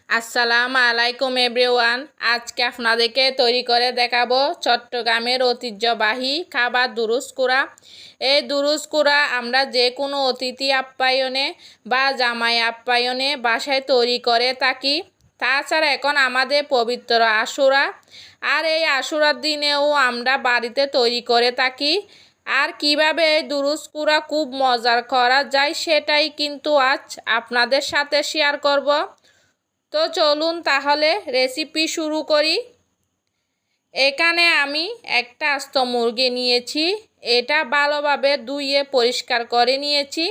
আসসালামু আলাইকুম এভরিওয়ান। আজকে আপনাদেরকে তৈরি করে দেখাবো চট্টগ্রামের ঐতিহ্যবাহী খাবার দুরুস কুড়া। এই দুরুস কুড়া আমরা যে কোনো অতিথি আপ্যায়নে বা জামাই আপ্যায়নে বাসায় তৈরি করে থাকি। তাছাড়া এখন আমাদের পবিত্র আশুরা, আর এই আশুরার দিনেও আমরা বাড়িতে তৈরি করে থাকি। আর কিভাবে এই দুরুস কুড়া খুব মজার করা যায় সেটাই কিন্তু আজ আপনাদের সাথে শেয়ার করব। তো চলুন তাহলে রেসিপি শুরু করি। এখানে আমি একটা আস্ত মুরগি নিয়েছি। এটা ভালোভাবে ধুয়ে পরিষ্কার করে নিয়েছি।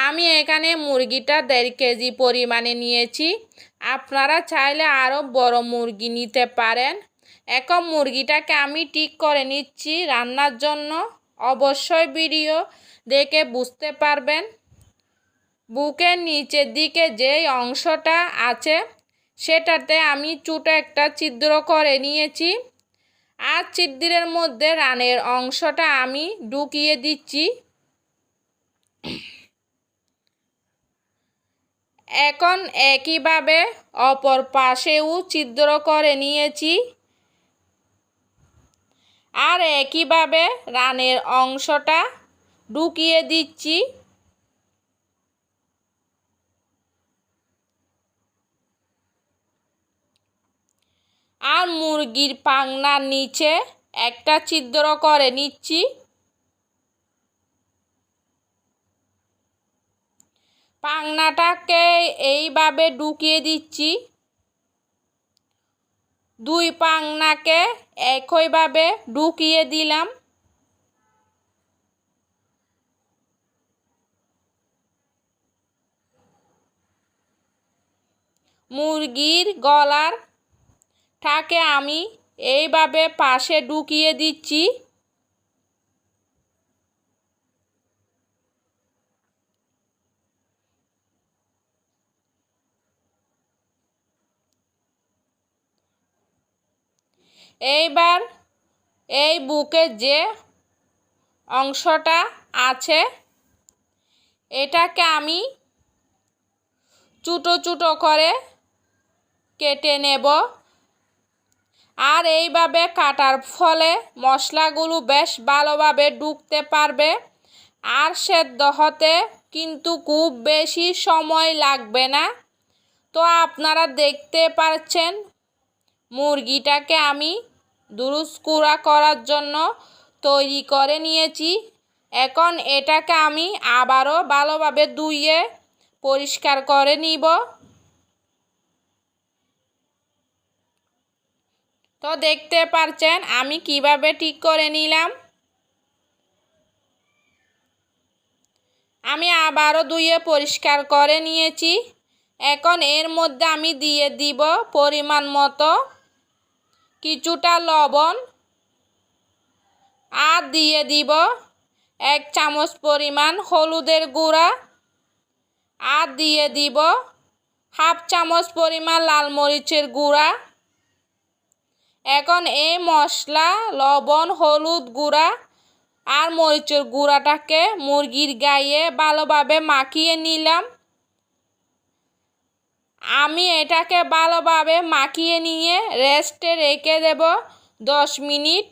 আমি এখানে মুরগিটা 1.5 কেজি পরিমাণে নিয়েছি। আপনারা চাইলে আরও বড় মুরগি নিতে পারেন। এখন মুরগিটাকে আমি ঠিক করে নিচ্ছি রান্নার জন্য। অবশ্যই ভিডিও দেখে বুঝতে পারবেন। বুকের নিচের দিকে যেই অংশটা আছে সেটাতে আমি ছোটো একটা ছিদ্র করে নিয়েছি। আর ছিদ্রের মধ্যে রানের অংশটা আমি ঢুকিয়ে দিচ্ছি। এখন একইভাবে অপর পাশেও ছিদ্র করে নিয়েছি। আর একইভাবে রানের অংশটা ঢুকিয়ে দিচ্ছি। আর মুরগির পাখনার নিচে একটা ছিদ্র করে নিচ্ছি। পাখনাটাকে এইভাবে ঢুকিয়ে দিচ্ছি। দুই পাখনাকে একইভাবে ঢুকিয়ে দিলাম। মুরগির গলার টাকে আমি এইভাবে পাশে ঢুকিয়ে দিচ্ছি। এইবার এই বুকের যে অংশটা আছে এটাকে আমি ছোটো ছোটো করে কেটে নেব। আর এইভাবে কাটার ফলে মশলাগুলো বেশ ভালোভাবে ঢুকতে পারবে। আর সেদ্ধ হতে কিন্তু খুব বেশি সময় লাগবে না। তো আপনারা দেখতে পাচ্ছেন মুরগিটাকে আমি দুরুস কুড়া করার জন্য তৈরি করে নিয়েছি। এখন এটাকে আমি আবারও ভালোভাবে ধুয়ে পরিষ্কার করে নিব। তো দেখতে পাচ্ছেন আমি কিভাবে ঠিক করে নিলাম। আমি আবারও ধুয়ে পরিষ্কার করে নিয়েছি। এখন এর মধ্যে আমি দিয়ে দিব পরিমাণ মতো কিছুটা লবণ। আর দিয়ে দিব 1 চামচ পরিমাণ হলুদের গুঁড়া। আর দিয়ে দিব 1/2 চামচ পরিমাণ লাল মরিচের গুঁড়া। এখন এই মশলা, লবণ, হলুদ গুঁড়া আর মরিচের গুঁড়াটাকে মুরগির গায়ে ভালোভাবে মাখিয়ে নিলাম। আমি এটাকে ভালোভাবে মাখিয়ে নিয়ে রেস্টে রেখে দেব 10 মিনিট।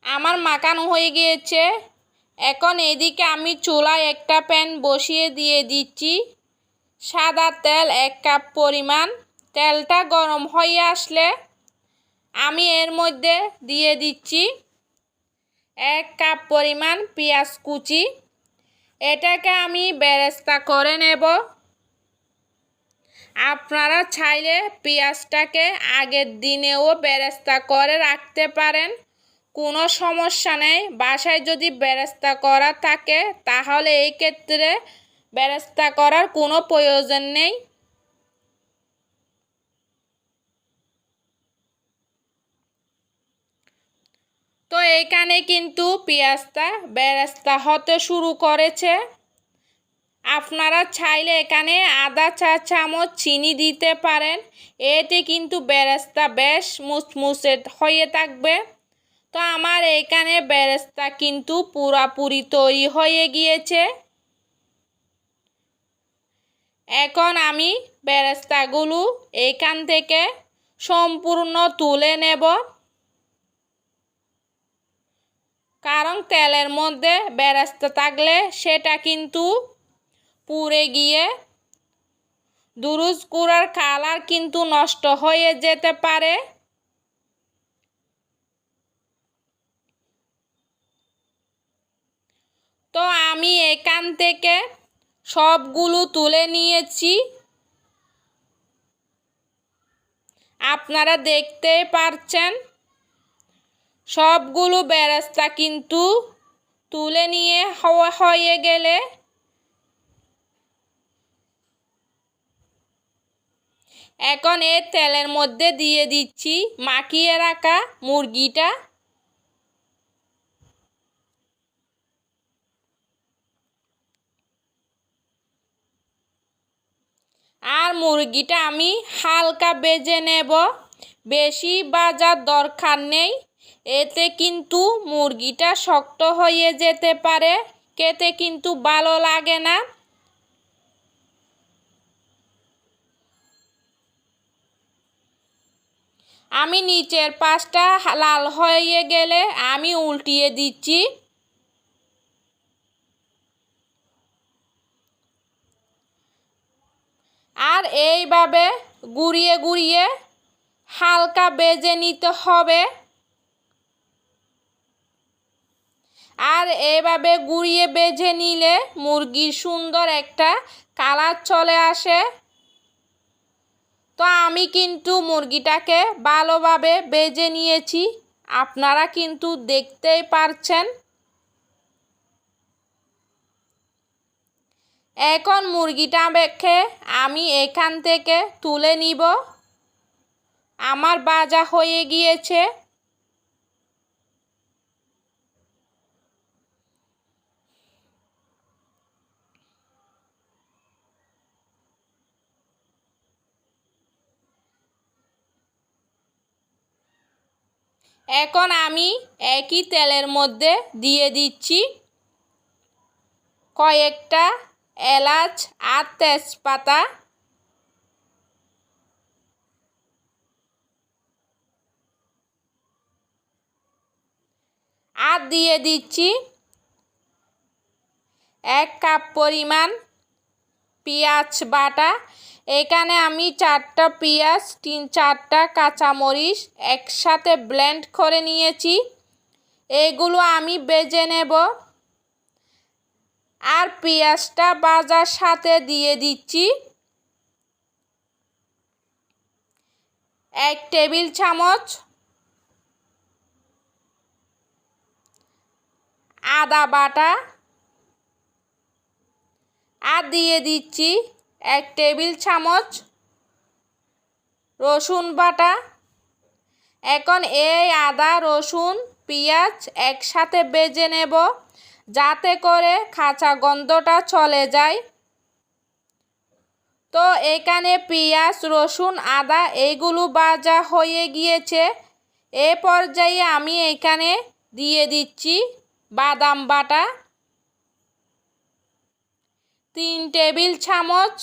আমার মাখানো হয়ে গিয়েছে। এখন এদিকে আমি চুলায় একটা প্যান বসিয়ে দিয়ে দিচ্ছি সাদা তেল 1 কাপ পরিমাণ। তেলটা গরম হয়ে আসলে আমি এর মধ্যে দিয়ে দিচ্ছি 1 কাপ পরিমাণ পেঁয়াজ কুচি। এটাকে আমি বেরেস্তা করে নেব। আপনারা চাইলে পেঁয়াজটাকে আগের দিনেও বেরেস্তা করে রাখতে পারেন, কোনো সমস্যা নেই। বাসায় যদি বেরেস্তা করা থাকে তাহলে এই ক্ষেত্রে বেরেস্তা করার কোনো প্রয়োজন নেই। তো এখানে কিন্তু পেঁয়াজটা বেরেস্তা হতে শুরু করেছে। আপনারা চাইলে এখানে আধা চা চামচ চিনি দিতে পারেন। এতে কিন্তু বেরেস্তা বেশ মুচমুচে হয়ে থাকবে। তো আমার এখানে বেরেস্তা কিন্তু পুরোপুরি তৈরি হয়ে গিয়েছে। এখন আমি বেরেস্তাগুলো এখান থেকে সম্পূর্ণ তুলে নেব, কারণ তেলের মধ্যে বেরেস্তা থাকলে সেটা কিন্তু পুড়ে গিয়ে দুরুস কুড়ার কালার কিন্তু নষ্ট হয়ে যেতে পারে। তো আমি এখান থেকে সবগুলো তুলে নিয়েছি। আপনারা দেখতেই পারছেন সবগুলো বেরেস্তা কিন্তু তুলে নিয়ে হয়ে গেলে এখন এই তেলের মধ্যে দিয়ে দিচ্ছি মাখিয়ে রাখা মুরগিটা। আর মুরগিটা আমি হালকা ভেজে নেব, বেশি ভাজার দরকার নেই। এতে কিন্তু মুরগিটা শক্ত হয়ে যেতে পারে, খেতে কিন্তু ভালো লাগে না। আমি নিচের পাশটা লাল হয়ে গেলে আমি উল্টিয়ে দিচ্ছি। আর এইভাবে ঘুরিয়ে ঘুরিয়ে হালকা ভেজে নিতে হবে। আর এইভাবে ঘুরিয়ে ভেজে নিলে মুরগির সুন্দর একটা কালার চলে আসে। তো আমি কিন্তু মুরগিটাকে ভালোভাবে ভেজে নিয়েছি, আপনারা কিন্তু দেখতেই পারছেন। এখন মুরগিটা রেখে আমি এখান থেকে তুলে নিব। আমার ভাজা হয়ে গিয়েছে। এখন আমি একই তেলের মধ্যে দিয়ে দিচ্ছি কয়েকটা এলাচ আর তেজপাতা। আর দিয়ে দিচ্ছি 1 কাপ পরিমাণ পেঁয়াজ বাটা। এখানে আমি 4টা পেঁয়াজ, 3-4টা কাঁচামরিচ একসাথে ব্লেন্ড করে নিয়েছি। এগুলো আমি ভেজে নেব। আর পেঁয়াজটা ভাজার সাথে দিয়ে দিচ্ছি 1 টেবিল চামচ আদা বাটা। আর দিয়ে দিচ্ছি 1 টেবিল চামচ রসুন বাটা। এখন এই আদা, রসুন, পেঁয়াজ একসাথে ভেজে নেব, যাতে করে কাঁচা গন্ধটা চলে যায়। তো এখানে পেঁয়াজ, রসুন, আদা এইগুলো ভাজা হয়ে গিয়েছে। এ পর্যায়ে আমি এখানে দিয়ে দিচ্ছি বাদাম বাটা 3 টেবিল চামচ।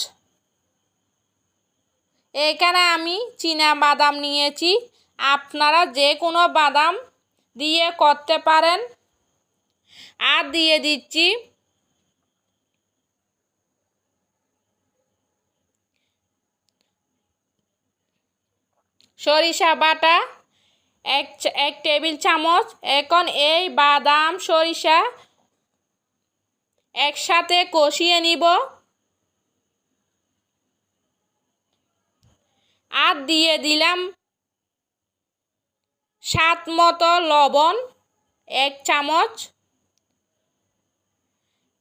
এখানে আমি চীনা বাদাম নিয়েছি, আপনারা যে কোনো বাদাম দিয়ে করতে পারেন। আর দিয়ে দিচ্ছি সরিষা বাটা 1 টেবিল চামচ। এখন এই বাদাম সরিষা একসাথে কষিয়ে নিব। আর দিয়ে দিলাম স্বাদ মতো লবণ 1 চামচ।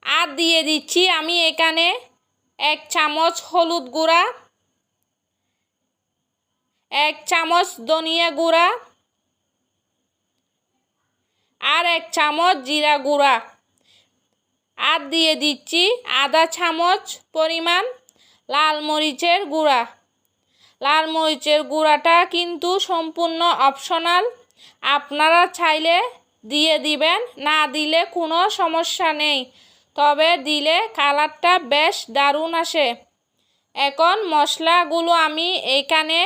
আর দিয়ে দিচ্ছি আমি এখানে 1 চামচ হলুদ গুঁড়া, 1 চামচ ধনিয়া গুঁড়া আর 1 চামচ জিরা গুঁড়া। আর দিয়ে দিচ্ছি আধা চামচ পরিমাণ লাল মরিচের গুঁড়া। লাল মরিচের গুঁড়াটা কিন্তু সম্পূর্ণ অপশনাল, আপনারা চাইলে দিয়ে দিবেন, না দিলে কোনো সমস্যা নেই, তবে দিলে কালারটা বেশ দারুণ আসে। এখন মশলাগুলো আমি এখানে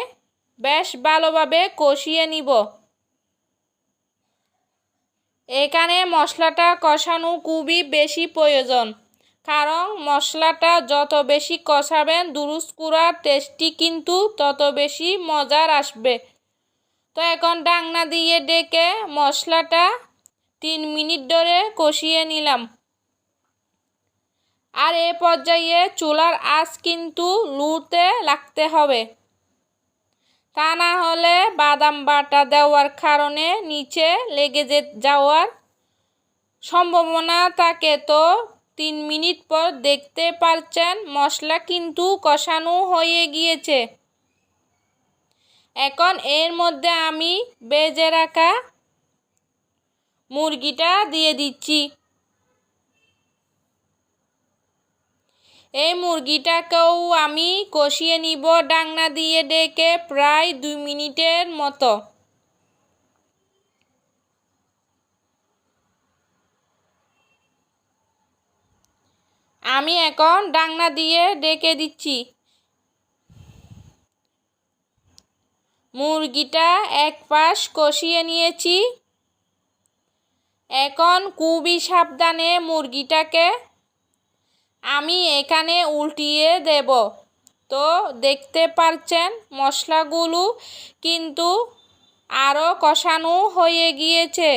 বেশ ভালোভাবে কষিয়ে নিব। এখানে মশলাটা কষানো খুবই বেশি প্রয়োজন, কারণ মশলাটা যত বেশি কষাবেন দুরুস কুড়ার টেস্টি কিন্তু তত বেশি মজার আসবে। তো এখন ঢাকনা দিয়ে ডেকে মশলাটা 3 মিনিট ধরে কষিয়ে নিলাম। আর এ পর্যায়ে চুলার আঁচ কিন্তু লুতে রাখতে হবে, তা না হলে বাদাম বাটা দেওয়ার কারণে নিচে লেগে যাওয়ার সম্ভাবনা থাকে। তো 3 মিনিট পর দেখতে পাচ্ছেন মশলা কিন্তু কষানো হয়ে গিয়েছে। এখন এর মধ্যে আমি ভেজে রাখা মুরগিটা দিয়ে দিচ্ছি। এই মুরগিটাকেও আমি কষিয়ে নিব ঢাকনা দিয়ে ডেকে প্রায় 2 মিনিটের মতো। আমি এখন ঢাকনা দিয়ে ডেকে দিচ্ছি। মুরগিটা এক পাশ কষিয়ে নিয়েছি। এখন খুবই সাবধানে মুরগিটাকে আমি এখানে উল্টিয়ে দেব। তো দেখতে পাচ্ছেন মশলাগুলো কিন্তু আরও কষানো হয়ে গিয়েছে।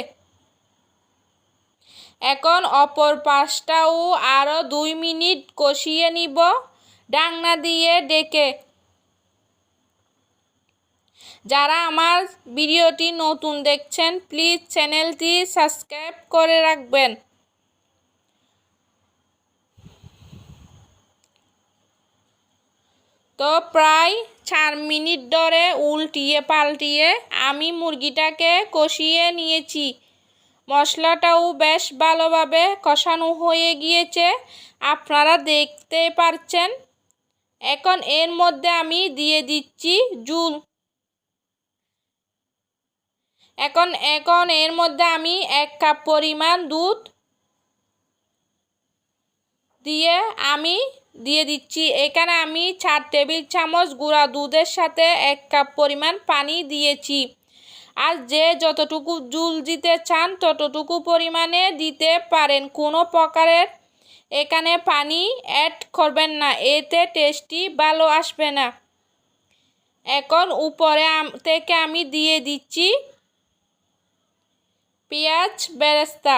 এখন অপর পাশটাও আরও 2 মিনিট কষিয়ে নিব ঢাকনা দিয়ে ডেকে। যারা আমার ভিডিওটি নতুন দেখছেন প্লিজ চ্যানেলটি সাবস্ক্রাইব করে রাখবেন। তো প্রায় 4 মিনিট ধরে উল্টিয়ে পাল্টিয়ে আমি মুরগিটাকে কষিয়ে নিয়েছি। মশলাটাও বেশ ভালোভাবে কষানো হয়ে গিয়েছে, আপনারা দেখতে পাচ্ছেন। এখন এর মধ্যে আমি দিয়ে দিচ্ছি ঝোল। এখন এর মধ্যে আমি 1 কাপ পরিমাণ দুধ দিয়ে দিচ্ছি। এখানে আমি 4 টেবিল চামচ গুঁড়া দুধের সাথে 1 কাপ পরিমাণ পানি দিয়েছি। আর যে যতটুকু ঝোল দিতে চান ততটুকু পরিমাণে দিতে পারেন, কোনো প্রকারের এখানে পানি অ্যাড করবেন না, এতে টেস্টি ভালো আসবে না। এখন উপরে থেকে আমি দিয়ে দিচ্ছি পেঁয়াজ বেরেস্তা,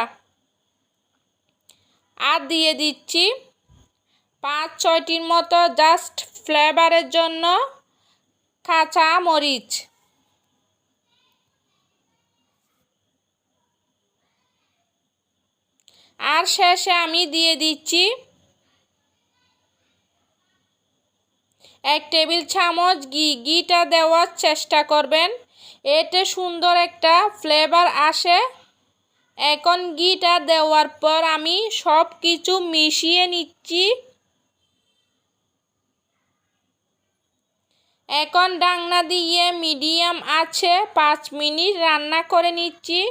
আর দিয়ে দিচ্ছি 5-6টির মতো জাস্ট ফ্লেভারের জন্য কাঁচা মরিচ। আর শেষে আমি দিয়ে দিচ্ছি 1 টেবিল চামচ ঘি। ঘিটা দেওয়ার চেষ্টা করবেন, এতে সুন্দর একটা ফ্লেভার আসে। এখন ঘিটা দেওয়ার পর আমি সব কিছু মিশিয়ে নিচ্ছি। এখন ঢাকনা দিয়ে মিডিয়াম আছে 5 মিনিট রান্না করে নিচ্ছি।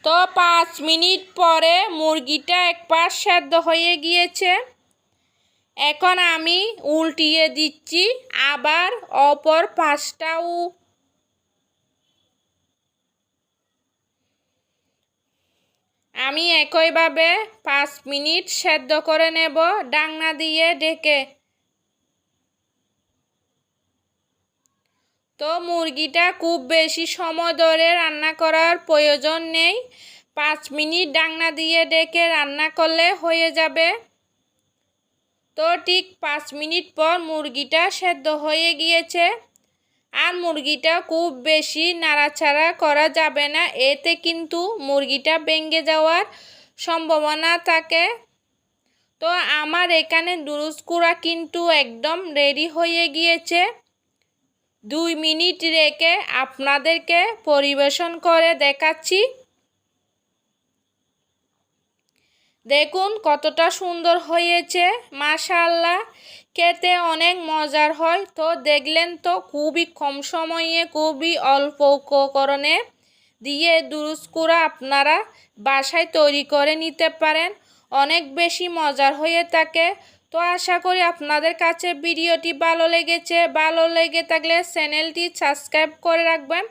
তো 5 মিনিট পরে মুরগিটা এক পাশ সেদ্ধ হয়ে গিয়েছে। এখন আমি উল্টিয়ে দিচ্ছি, আবার অপর পাশটাও আমি একইভাবে 5 মিনিট সেদ্ধ করে নেব ঢাকনা দিয়ে ঢেকে। তো মুরগিটা খুব বেশি সময় ধরে রান্না করার প্রয়োজন নেই, 5 মিনিট ঢাকনা দিয়ে ঢেকে রান্না করলে হয়ে যাবে। তো ঠিক 5 মিনিট পর মুরগিটা সেদ্ধ হয়ে গিয়েছে। আর মুরগিটা খুব বেশি নাড়াচাড়া করা যাবে না, এতে কিন্তু মুরগিটা ভেঙে যাওয়ার সম্ভাবনা থাকে। তো আমার এখানে দুরুস কুড়া কিন্তু একদম রেডি হয়ে গিয়েছে। 2 মিনিট রেখে আপনাদেরকে পরিবেশন করে দেখাচ্ছি। দেখুন কতটা সুন্দর হয়েছে, মাশাআল্লাহ। খেতে অনেক মজার হয়। তো দেখলেন তো, খুবই কম সময়ে খুবই অল্প উপকরণে দিয়ে দুরুস কুরা আপনারা বাসায় তৈরি করে নিতে পারেন। অনেক বেশি মজার হয়ে থাকে। তো আশা করি আপনাদের কাছে ভিডিওটি ভালো লেগেছে। ভালো লেগে থাকলে চ্যানেলটি সাবস্ক্রাইব করে রাখবেন।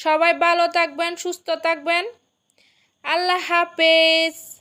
সবাই ভালো থাকবেন, সুস্থ থাকবেন। আল্লাহ হাফেজ।